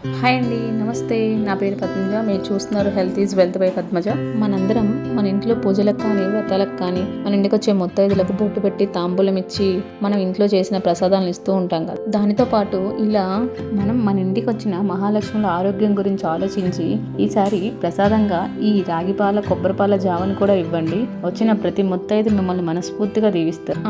Hi అండి, నమస్తే. నా పేరు పద్మజ. మీరు చూస్తున్నారు health is wealth by Padmaja. మనందరం మన ఇంట్లో పూజలకు కానీ వ్రతాలకు కానీ మన ఇంటికి వచ్చే ముత్తైదులకు బొట్టు పెట్టి తాంబూలం ఇచ్చి మనం ఇంట్లో చేసిన ప్రసాదాలను ఇస్తూ ఉంటాం కదా. దానితో పాటు ఇలా మనం మన ఇంటికి వచ్చిన మహాలక్ష్ముల ఆరోగ్యం గురించి ఆలోచించి ఈసారి ప్రసాదంగా ఈ రాగిపాల కొబ్బరిపాల జావని కూడా ఇవ్వండి. వచ్చిన ప్రతి ముత్తైదు మిమ్మల్ని మనస్ఫూర్తిగా దీవిస్తారు.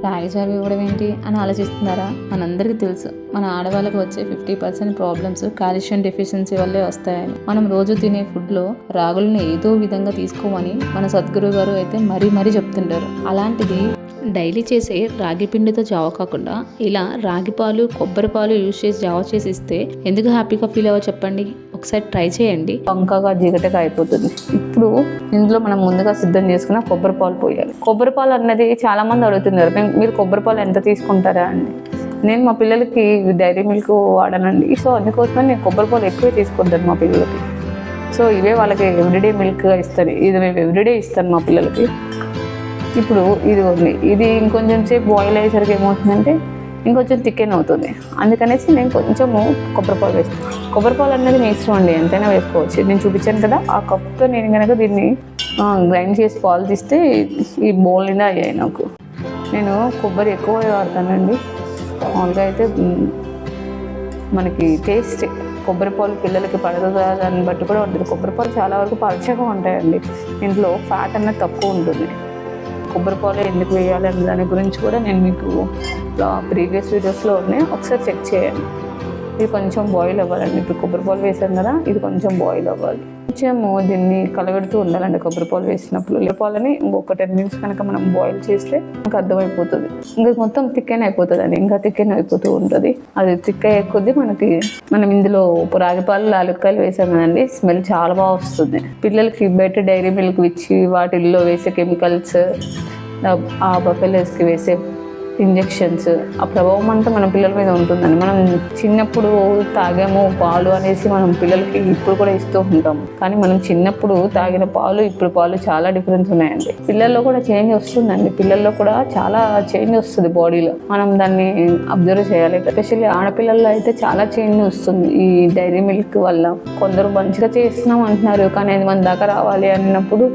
రాగి జావ ఇవ్వడం ఏంటి అని ఆలోచిస్తున్నారా? మనందరికీ తెలుసు, మన ఆడవాళ్ళకు వచ్చే 50% ప్రాబ్లమ్స్ కాల్షియం డెఫిషియన్సీ వల్లే వస్తాయని. మనం రోజు తినే ఫుడ్లో రాగులను ఏదో విధంగా తీసుకోమని మన సద్గురు గారు అయితే మరీ చెప్తుంటారు. అలాంటిది డైలీ చేసే రాగి పిండితో జావ కాకుండా ఇలా రాగి పాలు కొబ్బరి పాలు యూజ్ చేసి జావ చేసి ఇస్తే ఎందుకు హ్యాపీగా ఫీల్ అవ్వ చెప్పండి. ఒకసారి ట్రై చేయండి. వంకగా జిగటగా అయిపోతుంది. ఇప్పుడు ఇందులో మనం ముందుగా సిద్ధం చేసుకున్న కొబ్బరి పాలు పోయాలి. కొబ్బరి పాలు అన్నది చాలా మంది అడుగుతున్నారు, మీరు కొబ్బరి పాలు ఎంత తీసుకుంటారా అండి. నేను మా పిల్లలకి డైరీ మిల్క్ వాడానండి. సో అందుకోసమే నేను కొబ్బరి పాలు ఎక్కువే తీసుకుంటాను మా పిల్లలకి. సో ఇవే వాళ్ళకి ఎవ్రీడే మిల్క్గా ఇస్తాను. ఇది మేము ఎవ్రీడే ఇస్తాను మా పిల్లలకి. ఇప్పుడు ఇది ఉంది, ఇది ఇంకొంచెం సేపు బాయిల్ అయ్యేసరికి ఏమవుతుందంటే ఇంకొంచెం థికెన్ అవుతుంది. అందుకనేసి నేను కొంచెము కొబ్బరి పాలు వేస్తాను. కొబ్బరి పాలు అనేది మీ ఇష్టం అండి, ఎంతైనా వేసుకోవచ్చు. నేను చూపించాను కదా, ఆ కప్తో నేను కనుక దీన్ని గ్రైండ్ చేసి పాలు తీస్తే ఈ బౌల్ నిండా అయ్యాయి నాకు. నేను కొబ్బరి ఎక్కువ వాడతానండి. మామూలుగా అయితే మనకి టేస్ట్ కొబ్బరి పాలు పిల్లలకి పడుతుందా దాన్ని బట్టి కూడా ఉంటుంది. కొబ్బరి పాలు చాలా వరకు పలచగా ఉంటాయండి, ఇంట్లో ఫ్యాట్ అన్నది తక్కువ ఉంటుంది. కొబ్బరి పాలు ఎందుకు వేయాలి అనే దాని గురించి కూడా నేను మీకు ప్రీవియస్ వీడియోస్లో ఉన్నాయి, ఒకసారి చెక్ చేయండి. ఇది కొంచెం బాయిల్ అవ్వాలండి. ఇప్పుడు కొబ్బరి పాలు వేసాను కదా, ఇది కొంచెం బాయిల్ అవ్వాలి. కొంచెము దీన్ని కలగడుతూ ఉండాలండి. కొబ్బరి పాలు వేసినప్పుడు పాలని ఇంకొక 10 minutes కనుక మనం బాయిల్ చేస్తే మనకు అర్థమైపోతుంది. ఇంకా మొత్తం థిక్కెన్ అయిపోతుంది అండి, ఇంకా థిక్కెన్ అయిపోతూ ఉంటుంది. అది థిక్ అయ్యే కొద్దీ మనం ఇందులో రాగిపాలు లాలుక్కాయలు వేసాం కదండి, స్మెల్ చాలా బాగా వస్తుంది. పిల్లలకి బయట డైరీ మిల్క్ ఇచ్చి వాటిల్లో వేసే కెమికల్స్, ఆ బఫెలోస్కి వేసే ఇంజెక్షన్స్, ఆ ప్రభావం అంతా మన పిల్లల మీద ఉంటుందండి. మనం చిన్నప్పుడు తాగాము పాలు అనేసి మనం పిల్లలకి ఇప్పుడు కూడా ఇస్తూ ఉంటాం. కానీ మనం చిన్నప్పుడు తాగిన పాలు ఇప్పుడు పాలు చాలా డిఫరెన్స్ ఉన్నాయండి. పిల్లల్లో కూడా చేంజ్ వస్తుందండి. పిల్లల్లో కూడా చాలా చేంజ్ వస్తుంది బాడీలో. మనం దాన్ని అబ్జర్వ్ చేయాలి. ఎస్పెషల్లీ ఆడపిల్లల్లో అయితే చాలా చేంజ్ వస్తుంది ఈ డైరీ మిల్క్ వల్ల. కొందరు మంచిగా చేస్తున్నాం అంటున్నారు, కానీ 5 మంది దాకా రావాలి అన్నప్పుడు,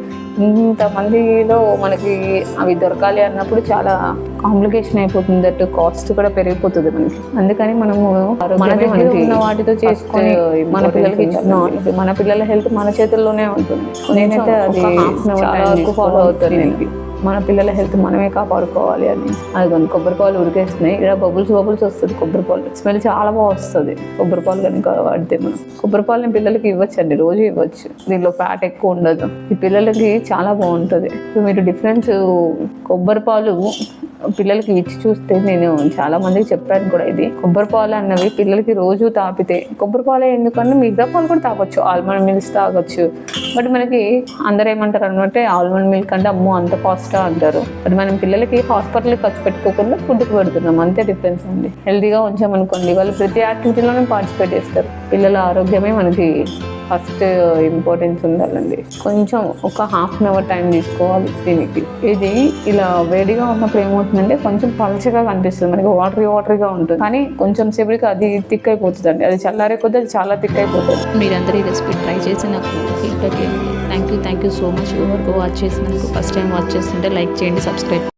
ఇంతమందిలో మనకి అవి దొరకాలి అన్నప్పుడు చాలా కాంప్లికేషన్ అయిపోతుంది. దట్ కాస్ట్ కూడా పెరిగిపోతుంది మనకి. అందుకని మనము మన దగ్గర ఉన్న వాటితో చేసుకొని మన పిల్లలకి ఇచ్చిన మన పిల్లల హెల్త్ మన చేతుల్లోనే ఉంటుంది. నేనైతే అది చాలా వరకు ఫాలో అవుతాను. మన పిల్లల హెల్త్ మనమే కాపాడుకోవాలి అని. అది కొబ్బరి పాలు ఉడికేస్తున్నాయి, ఇలా బబుల్స్ వస్తుంది. కొబ్బరి పాలు స్మెల్ చాలా బాగా వస్తుంది. కొబ్బరి పాలు కనుక వాడితే మనం కొబ్బరి పాలని పిల్లలకి ఇవ్వచ్చండి, రోజు ఇవ్వచ్చు. దీనిలో ఫ్యాట్ ఎక్కువ ఉండదు. ఈ పిల్లలకి చాలా బాగుంటుంది. మీరు డిఫరెన్స్ కొబ్బరి పాలు పిల్లలకి ఇచ్చి చూస్తే, నేను చాలా మందికి చెప్పాను కూడా, ఇది కొబ్బరి పాలు అన్నవి పిల్లలకి రోజు తాపితే, కొబ్బరి పాలు ఎందుకన్నా మిగతా పాలు కూడా తాగొచ్చు, ఆల్మండ్ మిల్క్ తాగొచ్చు. బట్ మనకి అందరూ ఏమంటారు అన్నట్టే ఆల్మండ్ మిల్క్ అంటే అమ్మో అంత కాస్టా అంటారు. బట్ మనం పిల్లలకి హాస్పిటల్కి ఖర్చు పెట్టుకోకుండా ఫుడ్కి పెడుతున్నాం, అంతే డిఫరెన్స్ అండి. హెల్తీగా ఉంచామనుకోండి, వాళ్ళు ప్రతి యాక్టివిటీలోనే పార్టిసిపేట్ చేస్తారు. పిల్లల ఆరోగ్యమే మనకి ఫస్ట్ ఇంపార్టెన్స్ ఉండాలండి. కొంచెం ఒక 1/2 hour టైం తీసుకోవాలి దీనికి. ఇది ఇలా వేడిగా ఉన్నప్పుడు ఏమవుతుందంటే కొంచెం పలచగా కనిపిస్తుంది మనకి, వాటరీగా ఉంటుంది. కానీ కొంచెం సేపటికి అది థిక్ అయిపోతుంది అండి. అది చల్లారే కొద్దీ అది చాలా థిక్ అయిపోతుంది. మీరందరూ ఈ రెసిపీ ట్రై చేసి నాకు ఫీడ్బ్యాక్ ఇవ్వండి. Thank you so much. ఎవరికి వాచ్ చేసినందుకు. ఫస్ట్ టైం వాచ్ చేస్తుంటే లైక్ చేయండి, సబ్స్క్రైబ్